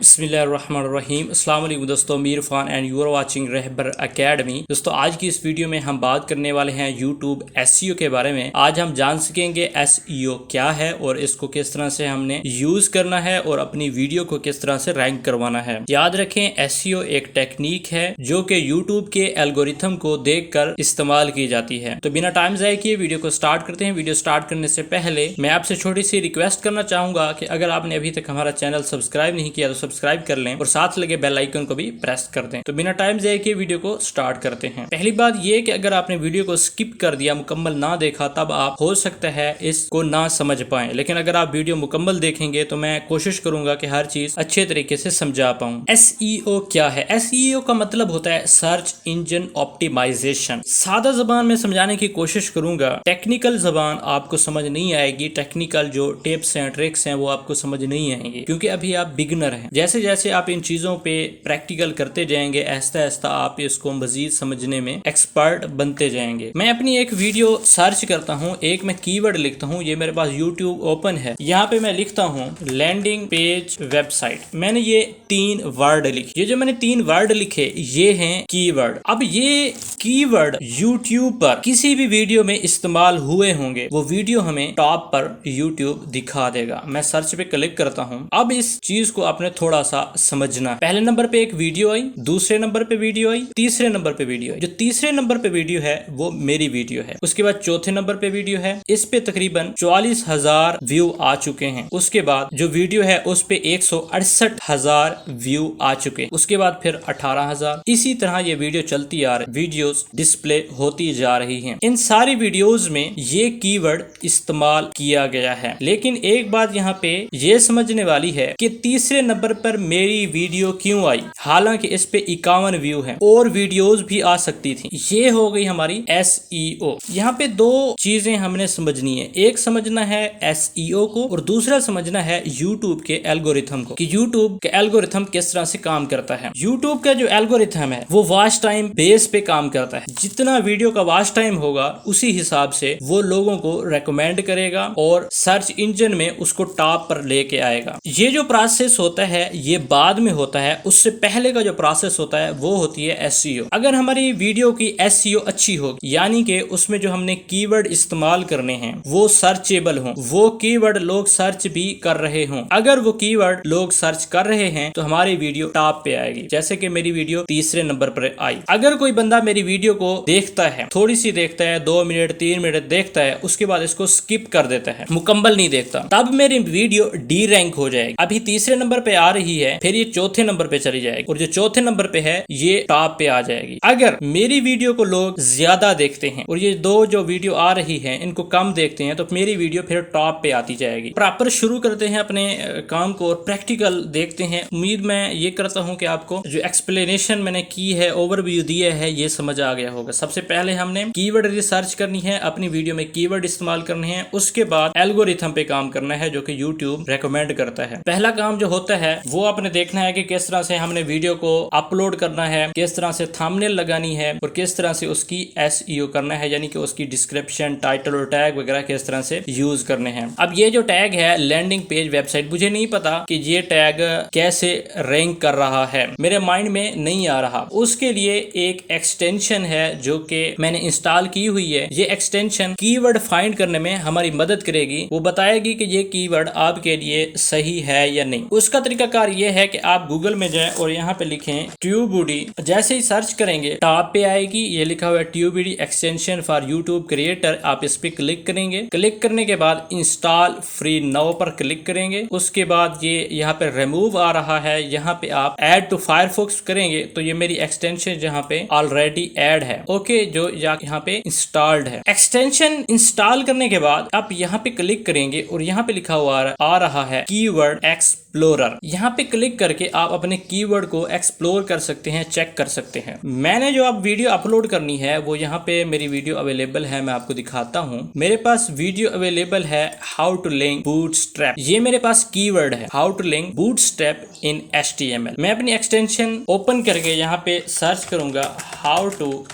बिस्मिल्लाहिर्रहमानिर्रहीम अस्सलाम वालेकुम दोस्तों, मीर फ़ान and you are watching Rahbar academy. दोस्तों आज की इस वीडियो में हम बात करने वाले हैं यूट्यूब एसईओ के बारे में। आज हम जान सकेंगे एसईओ क्या है और इसको किस तरह से हमने यूज़ करना है और अपनी वीडियो को किस तरह से रैंक करवाना है। याद रखें, एसईओ एक टेक्निक है जो कि यूट्यूब के एल्गोरिथम को देखकर इस्तेमाल की जाती है। तो बिना टाइम ज़ाया किए वीडियो को स्टार्ट करते हैं। वीडियो स्टार्ट करने से पहले मैं आपसे छोटी सी रिक्वेस्ट करना चाहूँगा कि अगर आपने अभी तक हमारा चैनल सब्सक्राइब नहीं किया तो सब्सक्राइब कर लें और साथ लगे बेल आइकन को भी प्रेस कर दें। तो बिना टाइम ज़ाया किए वीडियो को स्टार्ट करते हैं। पहली बात ये कि अगर आपने वीडियो को स्किप कर दिया, मुकम्मल ना देखा, तब आप हो सकता है इसको ना समझ पाएं। लेकिन अगर आप वीडियो मुकम्मल देखेंगे तो मैं कोशिश करूंगा कि हर चीज अच्छे तरीके से समझा पाऊं। एसईओ क्या है? एसईओ का मतलब होता है सर्च इंजन ऑप्टिमाइजेशन। सादा जबान में समझाने की कोशिश करूंगा, टेक्निकल जबान आपको समझ नहीं आएगी, टेक्निकल जो टिप्स हैं ट्रिक्स हैं वो आपको समझ नहीं आएंगे क्योंकि अभी आप बिगनर हैं। जैसे जैसे आप इन चीजों पे प्रैक्टिकल करते जाएंगे, आहिस्ता आहिस्ता आप इसको मजीद समझने में एक्सपर्ट बनते जाएंगे। मैं अपनी एक वीडियो सर्च करता हूँ, एक मैं कीवर्ड लिखता हूँ, ये मेरे पास यूट्यूब ओपन है, यहाँ पे मैं लिखता हूँ लैंडिंग पेज वेबसाइट। मैंने ये 3 वर्ड लिखे। ये जो मैंने 3 वर्ड लिखे ये हैं कीवर्ड। अब ये कीवर्ड यूट्यूब पर किसी भी वीडियो में इस्तेमाल हुए होंगे, वो वीडियो हमें टॉप पर यूट्यूब दिखा देगा। मैं सर्च पे क्लिक करता हूँ। अब इस चीज को आपने थोड़ा सा समझना। पहले नंबर पे एक वीडियो आई, दूसरे नंबर पे वीडियो आई, तीसरे नंबर पे वीडियो आई। जो तीसरे नंबर पे वीडियो है वो मेरी वीडियो है। उसके बाद चौथे नंबर पे वीडियो है, इस पे तकरीबन 44,000 व्यू आ चुके हैं। उसके बाद जो वीडियो है उस पे 168,000 व्यू आ चुके हैं। उसके बाद फिर 18,000। इसी तरह ये वीडियो चलती आ रही, वीडियोस डिस्प्ले होती जा रही हैं। इन सारी वीडियोस में ये कीवर्ड इस्तेमाल किया गया है। लेकिन एक बात यहाँ पे ये समझने वाली है कि तीसरे नंबर पर मेरी वीडियो क्यों आई, हालांकि इस पे 51 व्यू हैं और वीडियोस भी आ सकती थी। ये हो गई हमारी एसईओ। यहाँ पे 2 चीजें हमने समझनी है, एक समझना है एसईओ को और दूसरा समझना है यूट्यूब के एल्गोरिथम को, कि यूट्यूब के एल्गोरिथम किस तरह से काम करता है। यूट्यूब का जो एल्गोरिथम है वो वॉच टाइम बेस पे काम करता है। जितना वीडियो का वॉच टाइम होगा उसी हिसाब से वो लोगों को रेकमेंड करेगा और सर्च इंजन में उसको टॉप पर लेके आएगा। ये जो प्रोसेस होता है ये बाद में होता है, उससे पहले का जो प्रोसेस होता है वो होती है एसईओ। अगर हमारी वीडियो की एसईओ अच्छी होगी, यानी कि उसमें जो हमने कीवर्ड इस्तेमाल करने हैं वो सर्चेबल हों, वो कीवर्ड लोग सर्च भी कर रहे हों, अगर वो कीवर्ड लोग सर्च कर रहे हैं तो हमारी वीडियो टॉप पे आएगी। जैसे कि मेरी वीडियो तीसरे नंबर पर आई। अगर कोई बंदा मेरी वीडियो को देखता है, थोड़ी सी देखता है, 2 मिनट 3 मिनट देखता है, उसके बाद इसको स्किप कर देता है, मुकम्मल नहीं देखता, तब मेरी वीडियो डी रैंक हो जाएगी। अभी तीसरे नंबर पे आ रही है, फिर ये चौथे नंबर पे चली जाएगी और जो चौथे नंबर पे है ये टॉप पे आ जाएगी। अगर मेरी वीडियो को लोग ज्यादा देखते हैं और ये 2 जो वीडियो आ रही है इनको कम देखते हैं तो मेरी वीडियो फिर टॉप पे आती जाएगी। प्रॉपर शुरू करते हैं अपने काम को और प्रैक्टिकल देखते हैं। उम्मीद मैं ये करता हूँ कि आपको जो एक्सप्लेनेशन मैंने की है, ओवरव्यू दिया है, ये समझ आ गया होगा। सबसे पहले हमने कीवर्ड रिसर्च करनी है, अपनी वीडियो में कीवर्ड इस्तेमाल करने हैं, उसके बाद एल्गोरिथम पे काम करना है जो कि यूट्यूब रेकमेंड करता है। पहला काम जो होता है वो आपने देखना है कि किस तरह से हमने वीडियो को अपलोड करना है, किस तरह से थंबनेल लगानी है और किस तरह से उसकी एसईओ करना है, यानी कि उसकी डिस्क्रिप्शन, टाइटल और टैग वगैरह किस तरह से यूज करने हैं। अब ये जो टैग है लैंडिंग पेज वेबसाइट, मुझे नहीं पता कि ये टैग कैसे रैंक कर रहा है, मेरे माइंड में नहीं आ रहा। उसके लिए एक एक्सटेंशन है जो कि मैंने इंस्टॉल की हुई है। ये एक्सटेंशन कीवर्ड फाइंड करने में हमारी मदद करेगी। वो बताएगी कि ये कीवर्ड आपके लिए सही है या नहीं। उसका तरीकाकार ये है कि आप गूगल में जाएं और यहाँ पे लिखें ट्यूबडी। जैसे ही सर्च करेंगे टॉप पे आएगी, ये लिखा हुआ है Tubidy extension for YouTube creator. आप इस पे क्लिक करेंगे, क्लिक करने के बाद इंस्टॉल फ्री नाउ पर क्लिक करेंगे। उसके बाद ये यहाँ पे रिमूव आ रहा है, यहाँ पे आप ऐड टू फायरफॉक्स करेंगे तो ये मेरी एक्सटेंशन जहाँ पे ऑलरेडी ऐड है, ओके, जो यहाँ पे इंस्टॉल्ड है। एक्सटेंशन इंस्टॉल करने के बाद आप यहाँ पे क्लिक करेंगे और यहाँ पे लिखा हुआ आ रहा है कीवर्ड एक्सप्लोरर। यहाँ पे क्लिक करके आप अपने कीवर्ड को एक्सप्लोर कर सकते हैं, चेक कर सकते हैं। मैंने जो अब वीडियो अपलोड करनी है वो यहाँ पे मेरी वीडियो अवेलेबल है, मैं आपको दिखाता हूँ। मेरे पास वीडियो अवेलेबल है हाउ टू लिंक बूटस्ट्रैप, ये मेरे पास कीवर्ड है how to link Bootstrap in HTML। मैं अपनी एक्सटेंशन ओपन करके यहाँ पे सर्च करूंगा how to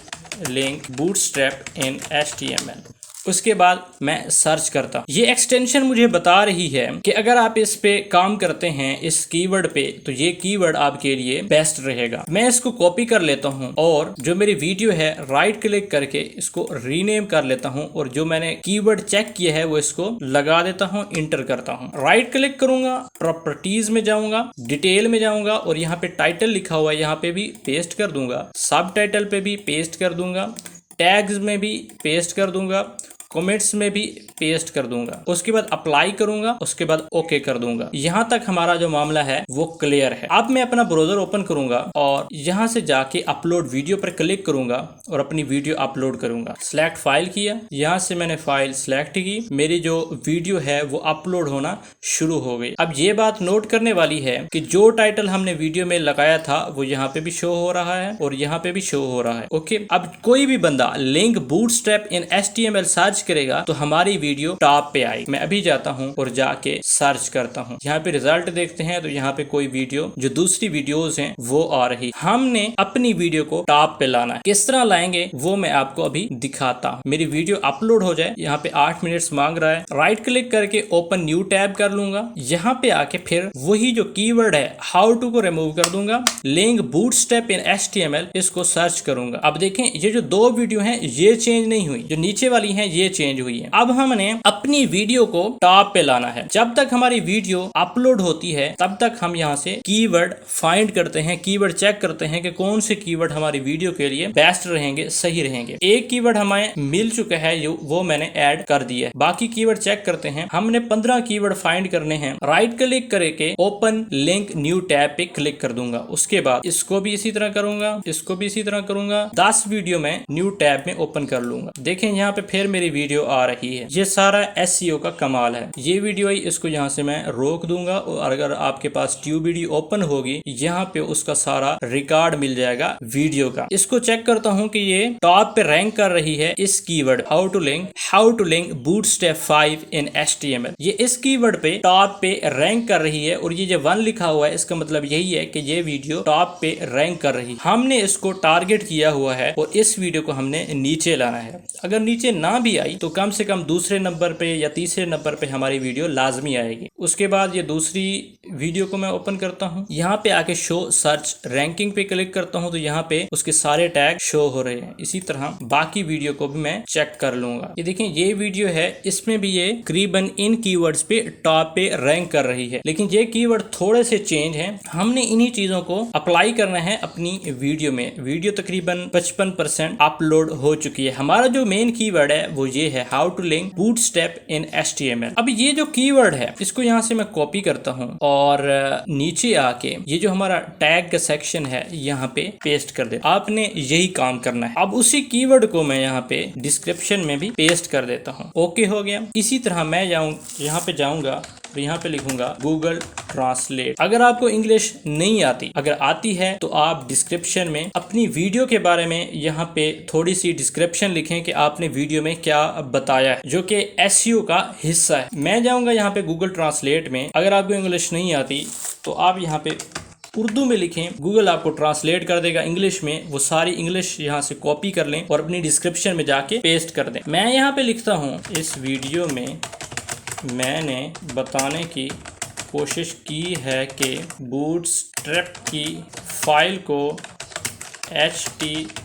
link Bootstrap in HTML। उसके बाद मैं सर्च करता हूँ। ये एक्सटेंशन मुझे बता रही है कि अगर आप इस पे काम करते हैं इस कीवर्ड पे तो ये कीवर्ड आपके लिए बेस्ट रहेगा। मैं इसको कॉपी कर लेता हूँ और जो मेरी वीडियो है राइट क्लिक करके इसको रीनेम कर लेता हूँ और जो मैंने कीवर्ड चेक किया है वो इसको लगा देता हूँ, इंटर करता हूँ। राइट क्लिक करूंगा, प्रॉपर्टीज में जाऊंगा, डिटेल में जाऊंगा और यहाँ पे टाइटल लिखा हुआ है यहाँ पे भी पेस्ट कर दूंगा, सब टाइटल पे भी पेस्ट कर दूंगा, टैग्स में भी पेस्ट कर दूंगा, कमेंट्स में भी पेस्ट कर दूंगा। उसके बाद अप्लाई करूंगा, उसके बाद ओके कर दूंगा। यहाँ तक हमारा जो मामला है वो क्लियर है। अब मैं अपना ब्राउजर ओपन करूंगा और यहाँ से जाके अपलोड वीडियो पर क्लिक करूंगा और अपनी वीडियो अपलोड करूंगा। सिलेक्ट फाइल किया, यहाँ से मैंने फाइल सिलेक्ट की, मेरी जो वीडियो है वो अपलोड होना शुरू हो गई। अब ये बात नोट करने वाली है कि जो टाइटल हमने वीडियो में लगाया था वो यहाँ पे भी शो हो रहा है और यहाँ पे भी शो हो रहा है। ओके, अब कोई भी बंदा link Bootstrap in HTML search करेगा तो हमारी वीडियो टॉप पे आएगी। मैं अभी जाता हूँ और जाके सर्च करता हूँ। यहाँ पे रिजल्ट देखते हैं तो यहाँ पे कोई वीडियो जो दूसरी वीडियोस हैं वो आ रही। हमने अपनी वीडियो को टॉप पे लाना है। किस तरह लाएंगे वो मैं आपको अभी दिखाता हूँ। मेरी वीडियो अपलोड हो जाए, यहाँ पे 8 मिनट्स मांग रहा है, राइट क्लिक करके ओपन न्यू टैब कर लूंगा। यहाँ पे आके फिर वही जो कीवर्ड है हाउ टू को रिमूव कर दूंगा, लिंक बूटस्ट्रैप इन HTML इसको सर्च करूंगा। अब देखें ये जो 2 वीडियो हैं ये चेंज नहीं हुई, जो नीचे वाली हैं ये चेंज हुई है। अब हमने अपनी वीडियो को टॉप पे लाना है। जब तक हमारी वीडियो अपलोड होती है तब तक हम यहाँ से कीवर्ड फाइंड करते हैं, कीवर्ड चेक करते हैं कि कौन से कीवर्ड हमारी वीडियो के लिए बेस्ट रहेंगे, सही रहेंगे। एक कीवर्ड हमें मिल चुका है, वो मैंने ऐड कर दिया है। बाकी कीवर्ड चेक करते हैं। हमने 15 कीवर्ड फाइंड करने हैं। राइट क्लिक करके ओपन लिंक न्यू टैब पे क्लिक कर दूंगा। उसके बाद इसको भी इसी तरह करूंगा, इसको भी इसी तरह करूंगा। 10 वीडियो में न्यू टैब में ओपन कर लूंगा। देखें यहाँ पे फिर मेरी वीडियो आ रही है। ये सारा SEO का कमाल है। ये वीडियो ही, इसको यहाँ से मैं रोक दूंगा और अगर आपके पास TubeBuddy ओपन होगी यहाँ पे उसका सारा रिकॉर्ड मिल जाएगा वीडियो का। इसको चेक करता हूँ कि ये टॉप पे रैंक कर रही है इस keyword how to link Bootstrap 5 in HTML। ये इस कीवर्ड पे टॉप पे रैंक कर रही है और ये जो 1 लिखा हुआ है इसका मतलब यही है कि ये वीडियो टॉप पे रैंक कर रही है। हमने इसको टारगेट किया हुआ है और इस वीडियो को हमने नीचे लाना है। अगर नीचे ना भी आई तो कम से कम दूसरे नंबर पे या तीसरे नंबर पे हमारी वीडियो लाजमी आएगी। उसके बाद ये दूसरी वीडियो को मैं ओपन करता हूँ। यहाँ पे आके शो सर्च रैंकिंग पे क्लिक करता हूँ तो यहाँ पे उसके सारे टैग शो हो रहे हैं। इसी तरह बाकी वीडियो को भी मैं चेक कर लूंगा। ये देखें ये वीडियो है, इसमें भी ये तकरीबन इन कीवर्ड्स पे टॉप पे रैंक कर रही है, लेकिन ये कीवर्ड थोड़े से चेंज हैं। हमने इन्हीं चीजों को अप्लाई करना है अपनी वीडियो में। वीडियो तकरीबन 55% अपलोड हो चुकी है। हमारा जो मेन कीवर्ड है वो ये है how to link Bootstrap in HTML। अब ये जो कीवर्ड है इसको यहाँ से मैं कॉपी करता हूँ और नीचे आके ये जो हमारा टैग का सेक्शन है यहाँ पे पेस्ट कर दे। आपने यही काम करना है। अब उसी कीवर्ड को मैं यहाँ पे डिस्क्रिप्शन में भी पेस्ट कर देता हूँ। ओके हो गया। इसी तरह मैं यहाँ पे जाऊंगा तो यहाँ पे लिखूंगा गूगल ट्रांसलेट। अगर आपको इंग्लिश नहीं आती, अगर आती है तो आप डिस्क्रिप्शन में अपनी वीडियो के बारे में यहाँ पे थोड़ी सी डिस्क्रिप्शन लिखें कि आपने वीडियो में क्या बताया है, जो कि SEO का हिस्सा है। मैं जाऊंगा यहाँ पे गूगल ट्रांसलेट में। अगर आपको इंग्लिश नहीं आती तो आप यहाँ पे उर्दू में लिखें, गूगल आपको ट्रांसलेट कर देगा इंग्लिश में। वो सारी इंग्लिश यहाँ से कॉपी कर लें और अपनी डिस्क्रिप्शन में जाके पेस्ट कर दें। मैं यहाँ पे लिखता हूँ इस वीडियो में मैंने बताने की कोशिश की है कि बूटस्ट्रैप की फाइल को HTML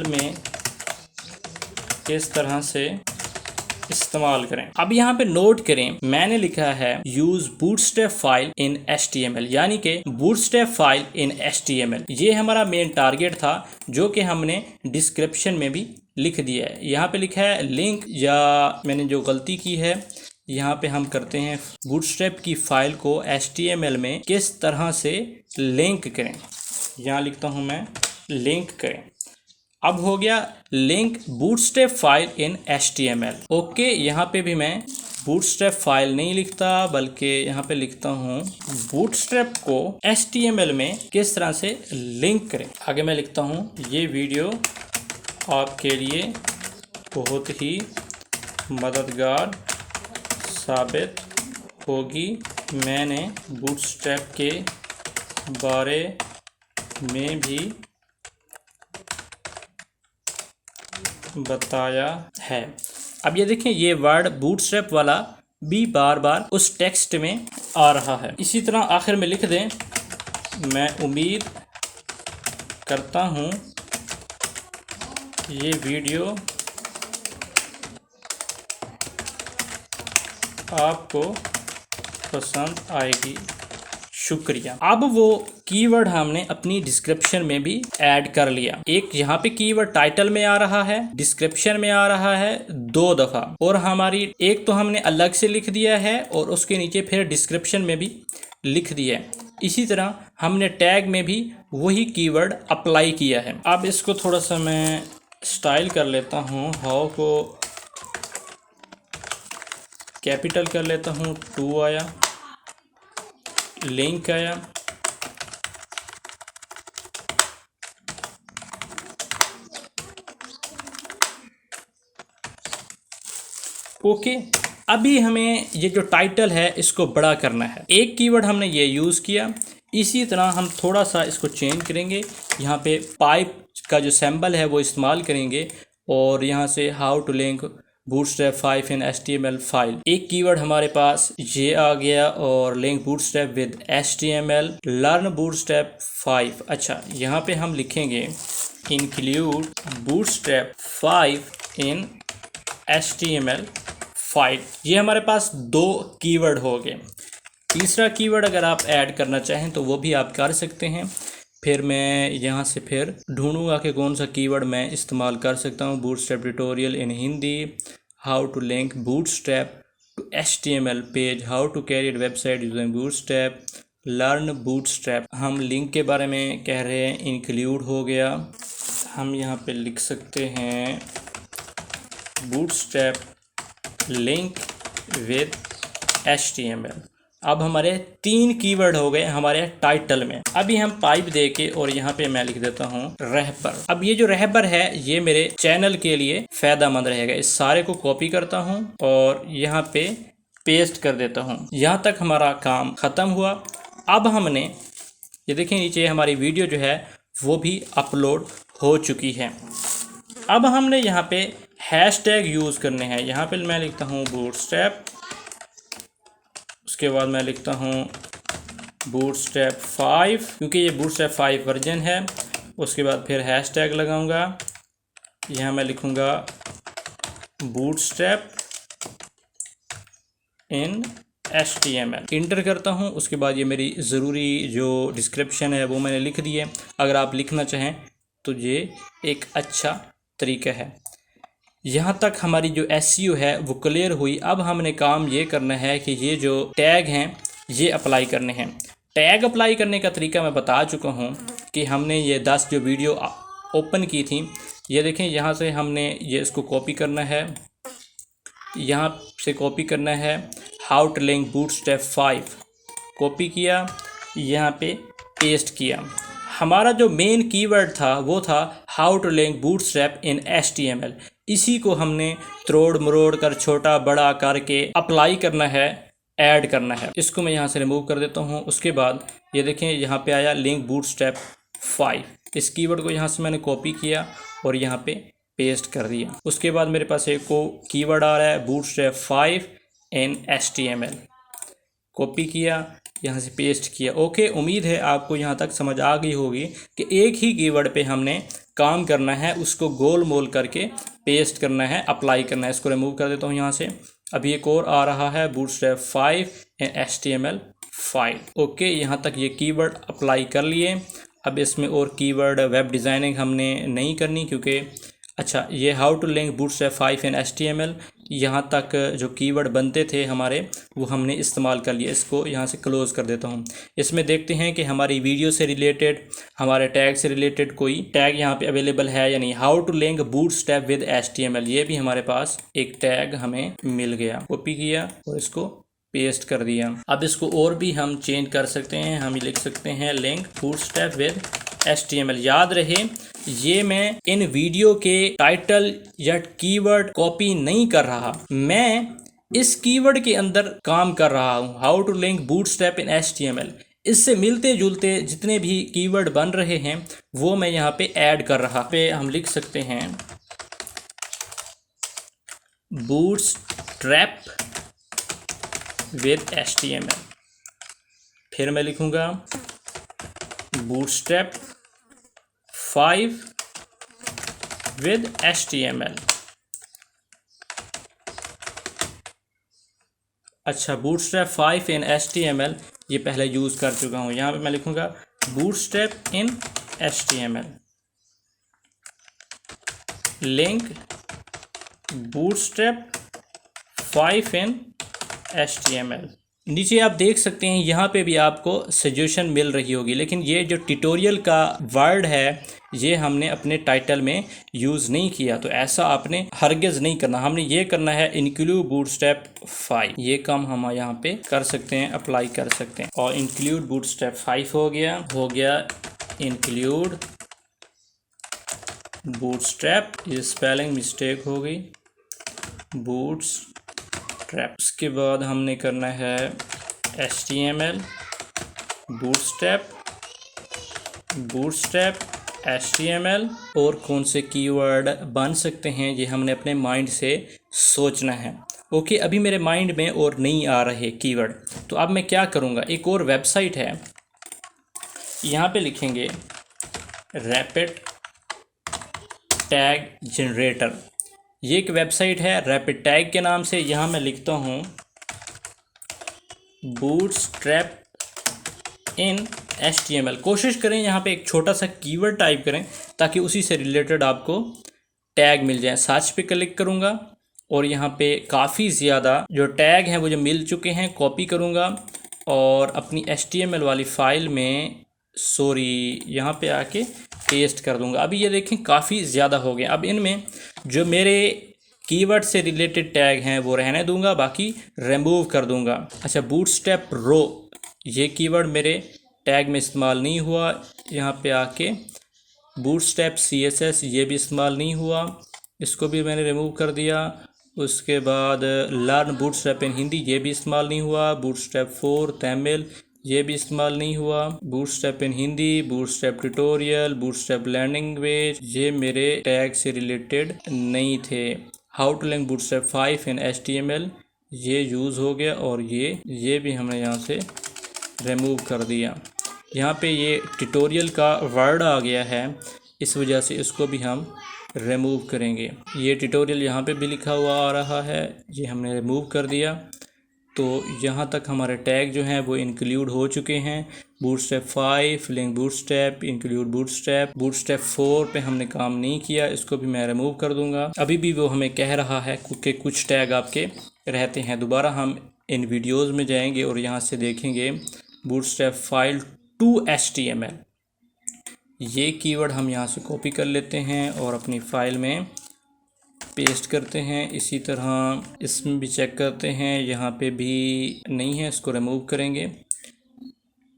में किस तरह से इस्तेमाल करें। अब यहाँ पे नोट करें, मैंने लिखा है use bootstrap file in HTML, यानी कि बूटस्ट्रैप फाइल इन HTML। ये हमारा मेन टारगेट था जो कि हमने डिस्क्रिप्शन में भी लिख दिया है। यहाँ पे लिखा है लिंक, या मैंने जो गलती की है यहाँ पे हम करते हैं बूटस्ट्रैप की फाइल को HTML में किस तरह से लिंक करें। यहाँ लिखता हूँ मैं लिंक करें। अब हो गया link Bootstrap file in HTML। Okay, यहाँ पे भी मैं बूटस्ट्रैप फाइल नहीं लिखता बल्कि यहाँ पे लिखता हूँ बूटस्ट्रैप को HTML में किस तरह से लिंक करें। आगे मैं लिखता हूँ ये वीडियो आपके लिए बहुत ही मददगार साबित होगी। मैंने बूटस्ट्रैप के बारे में भी बताया है। अब ये देखें, ये वर्ड बूटस्ट्रैप वाला भी बार बार उस टेक्स्ट में आ रहा है। इसी तरह आखिर में लिख दें, मैं उम्मीद करता हूँ ये वीडियो आपको पसंद आएगी, शुक्रिया। अब वो कीवर्ड हमने अपनी डिस्क्रिप्शन में भी ऐड कर लिया। एक यहाँ पे कीवर्ड टाइटल में आ रहा है, डिस्क्रिप्शन में आ रहा है 2 दफ़ा, और हमारी एक तो हमने अलग से लिख दिया है और उसके नीचे फिर डिस्क्रिप्शन में भी लिख दिया है। इसी तरह हमने टैग में भी वही कीवर्ड अप्लाई किया है। अब इसको थोड़ा सा मैं स्टाइल कर लेता हूँ, हाउ को कैपिटल कर लेता हूँ, 2 आया, लिंक आया, ओके। अभी हमें ये जो टाइटल है इसको बड़ा करना है। एक कीवर्ड हमने ये यूज़ किया, इसी तरह हम थोड़ा सा इसको चेंज करेंगे। यहाँ पे पाइप का जो सिंबल है वो इस्तेमाल करेंगे और यहाँ से how to link Bootstrap 5 in HTML file. एक कीवर्ड हमारे पास ये आ गया, और link Bootstrap with HTML, learn Bootstrap 5। अच्छा, यहाँ पे हम लिखेंगे include Bootstrap 5 in HTML file. ये हमारे पास 2 कीवर्ड हो गए। तीसरा कीवर्ड अगर आप ऐड करना चाहें तो वो भी आप कर सकते हैं। फिर मैं यहाँ से फिर ढूंढूंगा कि कौन सा कीवर्ड मैं इस्तेमाल कर सकता हूँ। Bootstrap tutorial in Hindi, how to link Bootstrap to HTML page, how to create website using Bootstrap, learn Bootstrap. हम लिंक के बारे में कह रहे हैं, इंक्लूड हो गया। हम यहाँ पे लिख सकते हैं बूटस्ट्रैप लिंक विद HTML। अब हमारे 3 कीवर्ड हो गए हमारे टाइटल में। अभी हम पाइप दे के, और यहाँ पे मैं लिख देता हूँ रहबर। अब ये जो रहबर है ये मेरे चैनल के लिए फ़ायदेमंद रहेगा। इस सारे को कॉपी करता हूँ और यहाँ पे पेस्ट कर देता हूँ। यहाँ तक हमारा काम ख़त्म हुआ। अब हमने ये देखें, नीचे हमारी वीडियो जो है वो भी अपलोड हो चुकी है। अब हमने यहाँ पे हैशटैग यूज़ करने हैं। यहाँ पे मैं लिखता हूँ बूटस्ट्रैप, उसके बाद मैं लिखता हूँ बूटस्ट्रैप 5, क्योंकि ये बूटस्ट्रैप 5 वर्जन है। उसके बाद फिर हैशटैग लगाऊंगा, यहाँ मैं लिखूँगा बूटस्ट्रैप इन HTML, इंटर करता हूँ। उसके बाद ये मेरी ज़रूरी जो डिस्क्रिप्शन है वो मैंने लिख दी है। अगर आप लिखना चाहें तो ये एक अच्छा तरीका है। यहाँ तक हमारी जो SEO है वो क्लियर हुई। अब हमने काम ये करना है कि ये जो टैग हैं ये अप्लाई करने हैं। टैग अप्लाई करने का तरीका मैं बता चुका हूँ कि हमने ये 10 जो वीडियो ओपन की थी, ये देखें, यहाँ से हमने ये इसको कॉपी करना है, यहाँ से कॉपी करना है how to link Bootstrap 5, copy किया, यहाँ पे पेस्ट किया। हमारा जो मेन कीवर्ड था वो था how to link Bootstrap in HTML। इसी को हमने त्रोड़ मरोड़ कर छोटा बड़ा करके अप्लाई करना है, ऐड करना है। इसको मैं यहाँ से रिमूव कर देता हूँ। उसके बाद ये देखें, यहाँ पे आया लिंक बूटस्ट्रैप 5। इस कीवर्ड को यहाँ से मैंने कॉपी किया और यहाँ पे पेस्ट कर दिया। उसके बाद मेरे पास एक को कीवर्ड आ रहा है बूटस्ट्रैप 5 इन HTML, कॉपी किया, यहाँ से पेस्ट किया। ओके, उम्मीद है आपको यहाँ तक समझ आ गई होगी कि एक ही कीवर्ड पे हमने काम करना है, उसको गोल मोल करके पेस्ट करना है, अप्लाई करना है। इसको रिमूव कर देता हूँ यहाँ से। अभी एक और आ रहा है bootstrap 5 in HTML file. Okay, यहाँ तक ये कीवर्ड अप्लाई कर लिए। अब इसमें और कीवर्ड वेब डिज़ाइनिंग हमने नहीं करनी, क्योंकि अच्छा, ये how to link Bootstrap 5 in HTML, यहाँ तक जो कीवर्ड बनते थे हमारे वो हमने इस्तेमाल कर लिए। इसको यहाँ से क्लोज़ कर देता हूँ। इसमें देखते हैं कि हमारी वीडियो से रिलेटेड, हमारे टैग से रिलेटेड कोई टैग यहाँ पे अवेलेबल है या नहीं। How to link Bootstrap with HTML, ये भी हमारे पास एक टैग हमें मिल गया। कॉपी किया और इसको पेस्ट कर दिया। अब इसको और भी हम चेंज कर सकते हैं। हम लिख सकते हैं लिंक बूटस्ट्रैप विद HTML। याद रहे, ये मैं इन वीडियो के टाइटल या कीवर्ड कॉपी नहीं कर रहा, मैं इस कीवर्ड के अंदर काम कर रहा हूँ, how to link Bootstrap in HTML। इससे मिलते जुलते जितने भी कीवर्ड बन रहे हैं वो मैं यहाँ पे ऐड कर रहा। पे हम लिख सकते हैं बूटस्ट्रैप विद HTML। फिर मैं लिखूँगा बूटस्ट्रैप 5 विद HTML। अच्छा, बूटस्ट्रैप 5 इन HTML ये पहले यूज़ कर चुका हूँ। यहाँ पे मैं लिखूँगा bootstrap in HTML, link Bootstrap 5 in HTML। नीचे आप देख सकते हैं यहाँ पे भी आपको सजेशन मिल रही होगी, लेकिन ये जो ट्यूटोरियल का वर्ड है ये हमने अपने टाइटल में यूज़ नहीं किया, तो ऐसा आपने हरगिज़ नहीं करना। हमने ये करना है इंक्लूड बूटस्ट्रैप 5। ये काम हम यहाँ पे कर सकते हैं, अप्लाई कर सकते हैं। और इंक्लूड बूटस्ट्रैप 5 हो गया इंक्लूड बूटस्ट्रैप, ये स्पेलिंग मिस्टेक हो गई, बूटस्ट्रैप। उसके बाद हमने करना है HTML बूटस्ट्रैप HTML। और कौन से कीवर्ड बन सकते हैं ये हमने अपने माइंड से सोचना है। ओके, अभी मेरे माइंड में और नहीं आ रहे कीवर्ड, तो अब मैं क्या करूँगा, एक और वेबसाइट है, यहाँ पे लिखेंगे रैपिड टैग जनरेटर। ये एक वेबसाइट है रैपिड टैग के नाम से। यहाँ मैं लिखता हूँ बूटस्ट्रैप इन HTML। कोशिश करें यहाँ पे एक छोटा सा कीवर्ड टाइप करें ताकि उसी से रिलेटेड आपको टैग मिल जाए। सर्च पे क्लिक करूँगा और यहाँ पे काफ़ी ज़्यादा जो टैग हैं वो जो मिल चुके हैं, कॉपी करूँगा और अपनी HTML वाली फ़ाइल में यहाँ पे आके पेस्ट कर दूँगा। अभी ये देखें काफ़ी ज़्यादा हो गए। अब इनमें जो मेरे कीवर्ड से रिलेटेड टैग हैं वो रहने दूंगा, बाकी रिमूव कर दूंगा। अच्छा, बूटस्ट्रैप रो ये कीवर्ड मेरे टैग में इस्तेमाल नहीं हुआ, यहाँ पे आके बूटस्ट्रैप CSS ये भी इस्तेमाल नहीं हुआ, इसको भी मैंने रिमूव कर दिया। उसके बाद लर्न बूटस्ट्रैप इन हिंदी ये भी इस्तेमाल नहीं हुआ, बूटस्ट्रैप 4 तमिल ये भी इस्तेमाल नहीं हुआ, Bootstrap in Hindi, Bootstrap tutorial, Bootstrap learning ये मेरे टैग से रिलेटेड नहीं थे। How to link Bootstrap 5 in HTML ये यूज़ हो गया और ये भी हमने यहाँ से रिमूव कर दिया। यहाँ पे ये ट्यूटोरियल का वर्ड आ गया है, इस वजह से इसको भी हम रिमूव करेंगे। ये ट्यूटोरियल यहाँ पे भी लिखा हुआ आ रहा है, ये हमने रिमूव कर दिया। तो यहाँ तक हमारे टैग जो हैं वो इंक्लूड हो चुके हैं। Bootstrap 5 link bootstrap, include bootstrap 4 पे हमने काम नहीं किया, इसको भी मैं रिमूव कर दूंगा। अभी भी वो हमें कह रहा है कि कुछ टैग आपके रहते हैं। दोबारा हम इन वीडियोज़ में जाएंगे और यहाँ से देखेंगे बूटस्ट्रैप फाइल टू HTML। ये कीवर्ड हम यहाँ से कॉपी कर लेते हैं और अपनी फ़ाइल में पेस्ट करते हैं। इसी तरह इसमें भी चेक करते हैं, यहाँ पे भी नहीं है, इसको रिमूव करेंगे।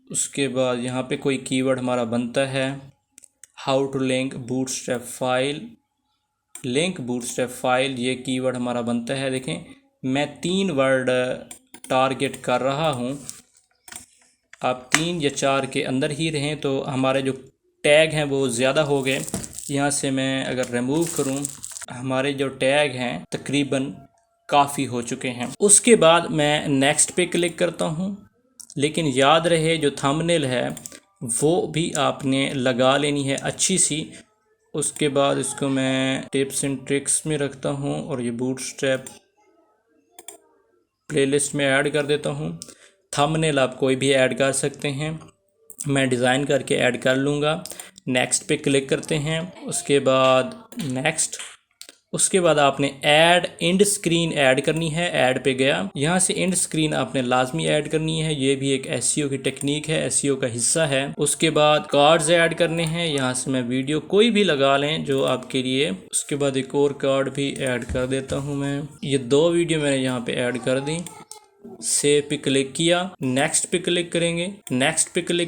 उसके बाद यहाँ पे कोई कीवर्ड हमारा बनता है, how to link Bootstrap file, ये कीवर्ड हमारा बनता है। देखें मैं 3 वर्ड टारगेट कर रहा हूँ, आप 3 या 4 के अंदर ही रहें, तो हमारे जो टैग हैं वो ज़्यादा हो गए। यहाँ से मैं अगर रिमूव करूँ, हमारे जो टैग हैं तकरीबन काफ़ी हो चुके हैं। उसके बाद मैं नेक्स्ट पे क्लिक करता हूँ, लेकिन याद रहे जो थंबनेल है वो भी आपने लगा लेनी है अच्छी सी। उसके बाद इसको मैं टिप्स एंड ट्रिक्स में रखता हूँ और ये बूटस्ट्रैप प्लेलिस्ट में ऐड कर देता हूँ। थंबनेल आप कोई भी ऐड कर सकते हैं, मैं डिज़ाइन करके ऐड कर लूँगा। नेक्स्ट पे क्लिक करते हैं, उसके बाद नेक्स्ट, उसके बाद आपने ऐड एंड स्क्रीन ऐड करनी है। ऐड पे गया, यहाँ से एंड स्क्रीन आपने लाजमी ऐड करनी है, ये भी एक SEO की टेक्निक है, SEO का हिस्सा है। उसके बाद कार्ड्स ऐड करने हैं, यहाँ से मैं वीडियो कोई भी लगा लें जो आपके लिए। उसके बाद एक और कार्ड भी ऐड कर देता हूँ मैं। ये 2 वीडियो मैंने यहाँ पे ऐड कर दी। सेव पे क्लिक किया, नेक्स्ट पे क्लिक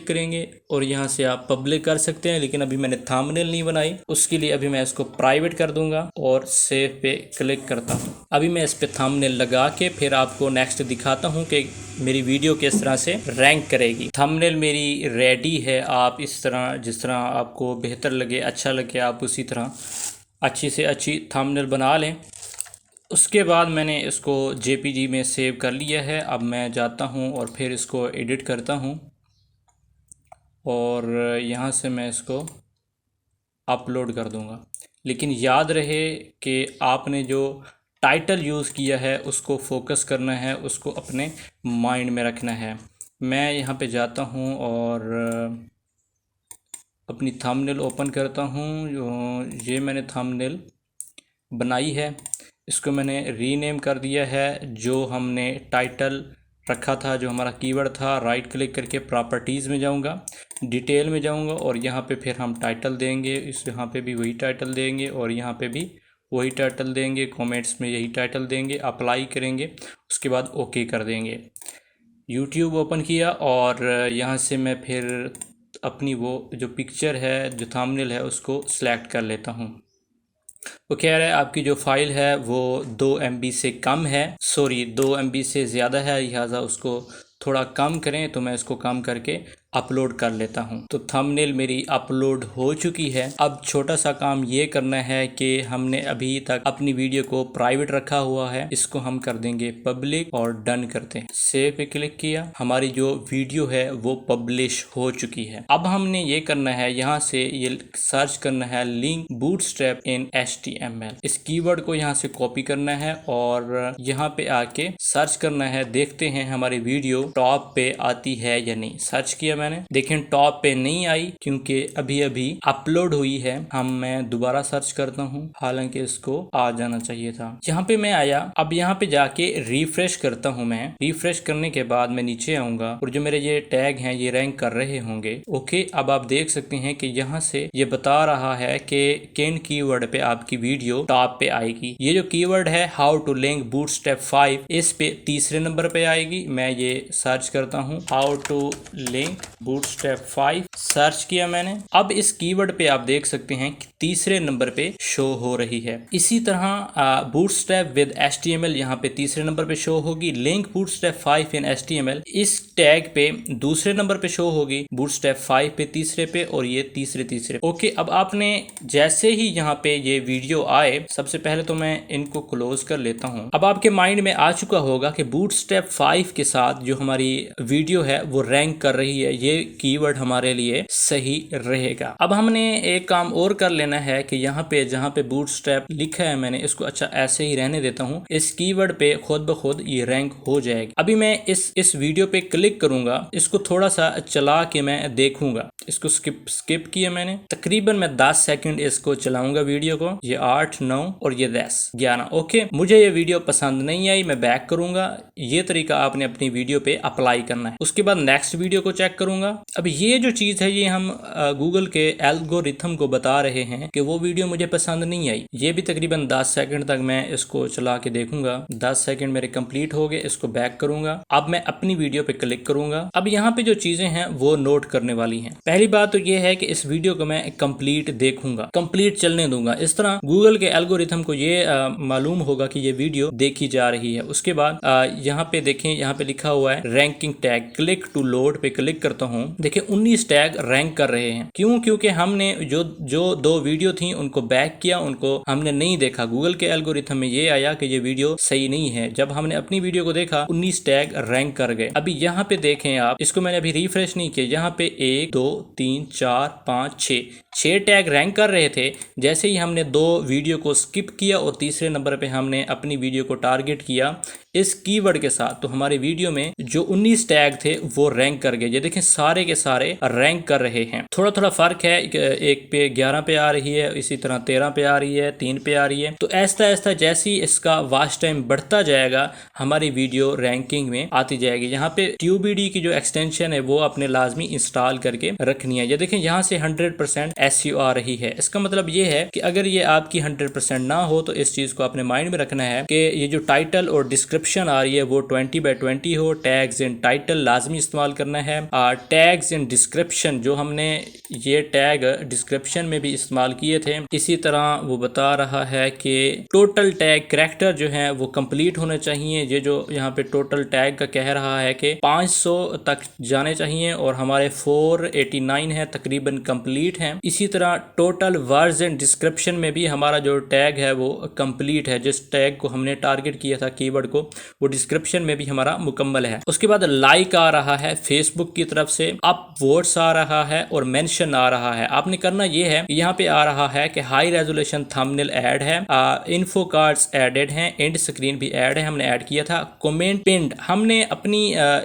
करेंगे और यहाँ से आप पब्लिक कर सकते हैं, लेकिन अभी मैंने थंबनेल नहीं बनाई, उसके लिए अभी मैं इसको प्राइवेट कर दूंगा और सेव पे क्लिक करता हूँ। अभी मैं इस पे थंबनेल लगा के फिर आपको नेक्स्ट दिखाता हूँ कि मेरी वीडियो किस तरह से रैंक करेगी। थंबनेल मेरी रेडी है, आप इस तरह जिस तरह आपको बेहतर लगे, अच्छा लगे, आप उसी तरह अच्छी से अच्छी थंबनेल बना लें। उसके बाद मैंने इसको JPG में सेव कर लिया है। अब मैं जाता हूँ और फिर इसको एडिट करता हूँ और यहाँ से मैं इसको अपलोड कर दूँगा। लेकिन याद रहे कि आपने जो टाइटल यूज़ किया है उसको फोकस करना है, उसको अपने माइंड में रखना है। मैं यहाँ पे जाता हूँ और अपनी थंबनेल ओपन करता हूँ। ये मैंने थंबनेल बनाई है, इसको मैंने रीनेम कर दिया है। जो हमने टाइटल रखा था, जो हमारा कीवर्ड था, राइट क्लिक करके प्रॉपर्टीज़ में जाऊंगा, डिटेल में जाऊंगा और यहाँ पे फिर हम टाइटल देंगे। इस यहाँ पे भी वही टाइटल देंगे और यहाँ पे भी वही टाइटल देंगे, कमेंट्स में यही टाइटल देंगे, अप्लाई करेंगे, उसके बाद ओके कर देंगे। यूट्यूब ओपन किया और यहाँ से मैं फिर अपनी वो जो पिक्चर है, जो थंबनेल है, उसको सिलेक्ट कर लेता हूँ। वो कह रहा है आपकी जो फाइल है वो 2 MB से कम है, सॉरी 2 MB से ज़्यादा है, लिहाजा उसको थोड़ा कम करें। तो मैं इसको कम करके अपलोड कर लेता हूं। तो थंबनेल मेरी अपलोड हो चुकी है। अब छोटा सा काम ये करना है कि हमने अभी तक अपनी वीडियो को प्राइवेट रखा हुआ है, इसको हम कर देंगे पब्लिक और डन करते हैं। सेव पे क्लिक किया, हमारी जो वीडियो है वो पब्लिश हो चुकी है। अब हमने ये करना है, यहाँ से ये सर्च करना है लिंक बूटस्ट्रैप इन HTML। इस कीवर्ड को यहाँ से कॉपी करना है और यहाँ पे आके सर्च करना है। देखते हैं हमारी वीडियो टॉप पे आती है या नहीं। सर्च किया मैंने, देखें टॉप पे नहीं आई क्योंकि अभी अभी अपलोड हुई है। मैं दोबारा सर्च करता हूँ, हालांकि इसको आ जाना चाहिए था। यहाँ पे मैं आया, अब यहाँ पे जाके रिफ्रेश करता हूँ। मैं रिफ्रेश करने के बाद मैं नीचे आऊंगा और जो मेरे ये टैग हैं ये रैंक कर रहे होंगे। ओके, अब आप देख सकते हैं कि यहाँ से ये बता रहा है कि किन कीवर्ड पे आपकी वीडियो टॉप पे आएगी। ये जो कीवर्ड है हाउ टू लिंक बूटस्ट्रैप 5, इस पे तीसरे नंबर पे आएगी। मैं ये सर्च करता हूँ, how to link Bootstrap 5, search किया मैंने। अब इस कीवर्ड पे आप देख सकते हैं कि तीसरे नंबर पे शो हो रही है। इसी तरह बूटस्ट्रैप विद HTML यहाँ पे तीसरे नंबर पे शो होगी। लिंक बूटस्ट्रैप 5 इन HTML इस टैग पे दूसरे नंबर पे शो होगी, बूटस्ट्रैप 5 पे तीसरे पे और ये तीसरे। ओके, अब आपने जैसे ही यहाँ पे ये वीडियो आए, सबसे पहले तो मैं इनको क्लोज कर लेता हूँ। अब आपके माइंड में आ चुका होगा कि बूटस्ट्रैप 5 के साथ जो हमारी वीडियो है वो रैंक कर रही है, ये कीवर्ड हमारे लिए सही रहेगा। अब हमने एक काम और कर लेना है कि यहाँ पे जहाँ पे बूटस्ट्रैप लिखा है मैंने इसको अच्छा ऐसे ही रहने देता हूँ। इस कीवर्ड पे खुद ब खुद ये रैंक हो जाएगी। अभी मैं इस वीडियो पे क्लिक करूंगा, इसको थोड़ा सा चला के मैं देखूंगा। इसको स्किप किया मैंने, तकरीबन मैं 10 सेकंड इसको चलाऊंगा वीडियो को। ये 8, 9 और ये 10, 11। ओके, मुझे ये वीडियो पसंद नहीं आई, मैं बैक करूंगा। ये तरीका आपने अपनी वीडियो पे अप्लाई करना है। उसके बाद नेक्स्ट वीडियो को चेक करूंगा। अब ये जो चीज है ये हम गूगल के एल्गोरिथम को बता रहे हैं कि वो वीडियो मुझे पसंद नहीं आई। ये भी तकरीबन 10 सेकंड तक मैं इसको चला के देखूंगा। 10 सेकंड मेरे कंप्लीट हो गए, इसको बैक करूंगा। अब मैं अपनी वीडियो पे क्लिक करूंगा। अब यहाँ पे जो चीजें हैं वो नोट करने वाली हैं। पहली बात तो ये है कि इस वीडियो को मैं कंप्लीट देखूंगा, कंप्लीट चलने दूंगा। इस तरह गूगल के एल्गोरिथम को ये मालूम होगा कि ये वीडियो देखी जा रही है। उसके बाद यहाँ पे देखें, यहाँ पे लिखा हुआ है ranking tag, click to load पे क्लिक करता हूँ। देखिए 19 टैग रैंक कर रहे हैं। क्यों? क्योंकि हमने जो 2 वीडियो थी उनको बैक किया, उनको हमने नहीं देखा। गूगल के एल्गोरिथम में ये आया कि ये वीडियो सही नहीं है। जब हमने अपनी वीडियो को देखा 19 टैग रैंक कर गए। अभी यहाँ पे देखें आप, इसको मैंने अभी रिफ्रेश नहीं किया, यहाँ पे 1, 2, 3, 4, 5, 6 टैग रैंक कर रहे थे। जैसे ही हमने 2 वीडियो को स्किप किया और तीसरे नंबर पे हमने अपनी वीडियो को टारगेट किया इस कीवर्ड के साथ, तो हमारी वीडियो में जो 19 टैग थे वो रैंक कर गए। ये देखें सारे के सारे रैंक कर रहे हैं। थोड़ा थोड़ा फर्क है, एक पे 11 पे आ रही है, इसी तरह 13 पे आ रही है, 3 पे आ रही है। तो ऐसा ऐसा जैसे ही इसका वॉच टाइम बढ़ता जाएगा हमारी वीडियो रैंकिंग में आती जाएगी। यहाँ पे TubeBuddy की जो एक्सटेंशन है वो आपने लाजमी इंस्टॉल करके रखनी है। ये देखें यहाँ से 100% SEO आ रही है। इसका मतलब ये है कि अगर ये आपकी 100% ना हो तो इस चीज को अपने माइंड में रखना है कि ये जो टाइटल और डिस्क्रिप्शन डिस्क्रिप्शन आ रही है वो 20x20 हो। टैग्स इन टाइटल लाजमी इस्तेमाल करना है। टैग्स इन डिस्क्रिप्शन, जो हमने ये टैग डिस्क्रिप्शन में भी इस्तेमाल किए थे, इसी तरह वो बता रहा है कि टोटल टैग करैक्टर जो है वो कंप्लीट होने चाहिए। ये जो यहाँ पे टोटल टैग का कह रहा है कि 500 तक जाने चाहिए और हमारे 489 है, तकरीबन कंप्लीट है। इसी तरह टोटल वर्ड्स एंड डिस्क्रिप्शन में भी हमारा जो टैग है वो कंप्लीट है। जिस टैग को हमने टारगेट किया था कीवर्ड को, वो डिस्क्रिप्शन में भी हमारा मुकम्मल है। उसके बाद लाइक आ रहा है फेसबुक की तरफ से, अप वोट्स आ रहा है और मेंशन आ रहा है। आपने करना ये है, यहाँ पे आ रहा है कि हाई रेजोल्यूशन थंबनेल ऐड है, इन्फो कार्ड्स एडेड हैं, एंड स्क्रीन भी ऐड है, हमने ऐड किया था। कमेंट पिन्ड, हमने अपनी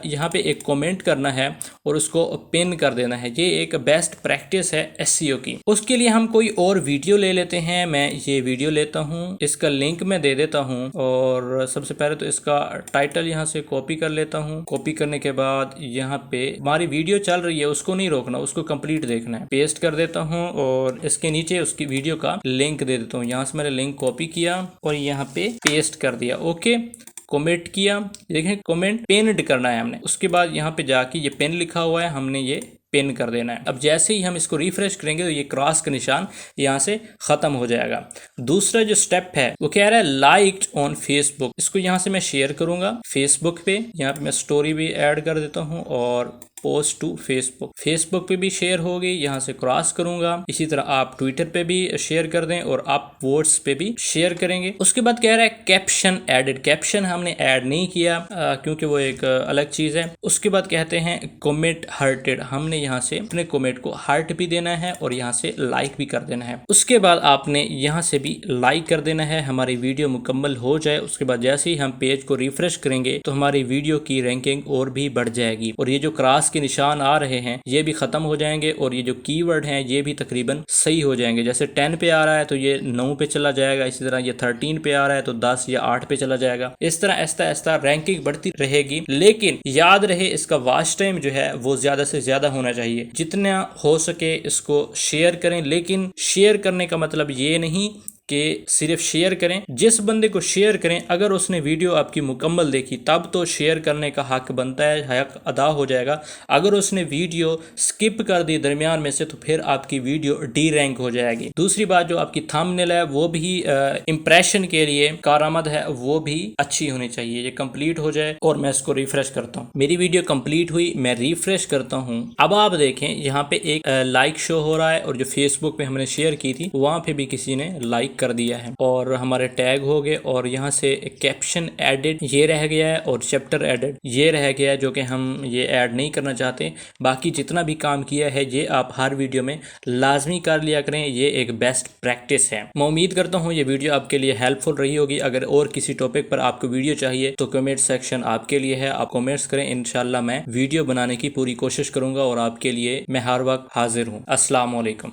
यहाँ पे एक कमेंट करना है और उसको पिन कर देना है। ये एक बेस्ट प्रैक्टिस है एसईओ की। उसके लिए हम कोई और वीडियो ले लेते हैं। मैं ये वीडियो लेता हूँ, इसका लिंक मैं दे देता हूँ और सबसे पहले तो इसका टाइटल यहाँ से कॉपी कर लेता हूँ। कॉपी करने के बाद यहाँ पे हमारी वीडियो चल रही है, उसको नहीं रोकना, उसको कंप्लीट देखना है। पेस्ट कर देता हूँ और इसके नीचे उसकी वीडियो का लिंक दे देता हूँ। यहाँ से मैंने लिंक कॉपी किया और यहाँ पे पेस्ट कर दिया। ओके, कमेंट किया, देखें कमेंट पिन्ड करना है हमने। उसके बाद यहाँ पे जाके ये पिन लिखा हुआ है, हमने ये पिन कर देना है। अब जैसे ही हम इसको रिफ्रेश करेंगे तो ये क्रॉस का निशान यहाँ से खत्म हो जाएगा। दूसरा जो स्टेप है वो कह रहा है लाइक्ड ऑन फेसबुक। इसको यहाँ से मैं शेयर करूंगा फेसबुक पे। यहाँ पे मैं स्टोरी भी ऐड कर देता हूँ और पोस्ट टू फेसबुक, फेसबुक पे भी शेयर होगी, यहाँ से क्रॉस करूंगा। इसी तरह आप ट्विटर पे भी शेयर कर दें और आप वोट्स पे भी शेयर करेंगे। उसके बाद कह रहा है कैप्शन एडेड। कैप्शन हमने ऐड नहीं किया क्योंकि वो एक अलग चीज है। उसके बाद कहते हैं कमेंट हार्टेड, हमने यहाँ से अपने कमेंट को हार्ट भी देना है और यहाँ से लाइक भी कर देना है। उसके बाद आपने यहाँ से भी लाइक कर देना है। हमारी वीडियो मुकम्मल हो जाए, उसके बाद जैसे ही हम पेज को रिफ्रेश करेंगे तो हमारी वीडियो की रैंकिंग और भी बढ़ जाएगी और ये जो क्रॉस के निशान आ रहे हैं ये भी खत्म हो जाएंगे और ये जो कीवर्ड हैं ये भी तकरीबन सही हो जाएंगे। जैसे 10 पे आ रहा है तो ये 9 पे चला जाएगा, इसी तरह ये 13 पे आ रहा है तो 10 या 8 पे चला जाएगा। इस तरह ऐसा ऐसा रैंकिंग बढ़ती रहेगी। लेकिन याद रहे इसका वॉच टाइम जो है वो ज्यादा से ज्यादा होना चाहिए। जितना हो सके इसको शेयर करें, लेकिन शेयर करने का मतलब ये नहीं कि सिर्फ शेयर करें। जिस बंदे को शेयर करें, अगर उसने वीडियो आपकी मुकम्मल देखी तब तो शेयर करने का हक बनता है, हक अदा हो जाएगा। अगर उसने वीडियो स्किप कर दी दरमियान में से तो फिर आपकी वीडियो डी रैंक हो जाएगी। दूसरी बात, जो आपकी थंबनेल है वो भी इंप्रेशन के लिए कारआमद है, वो भी अच्छी होनी चाहिए। ये कंप्लीट हो जाए और मैं इसको रिफ्रेश करता हूँ। मेरी वीडियो कंप्लीट हुई, मैं रिफ्रेश करता हूँ। अब आप देखें यहाँ पे एक लाइक शो हो रहा है और जो फेसबुक पे हमने शेयर की थी वहां पे भी किसी ने लाइक कर दिया है और हमारे टैग हो गए और यहाँ से कैप्शन एडिट ये रह गया है और चैप्टर एडिट ये रह गया है, जो कि हम ये ऐड नहीं करना चाहते। बाकी जितना भी काम किया है ये आप हर वीडियो में लाजमी कर लिया करें, ये एक बेस्ट प्रैक्टिस है। मैं उम्मीद करता हूँ ये वीडियो आपके लिए हेल्पफुल रही होगी। अगर और किसी टॉपिक पर आपको वीडियो चाहिए तो कमेंट सेक्शन आपके लिए है, आप कमेंट्स करें। इंशाल्लाह मैं वीडियो बनाने की पूरी कोशिश करूंगा और आपके लिए मैं हर वक्त हाजिर हूँ। अस्सलाम वालेकुम।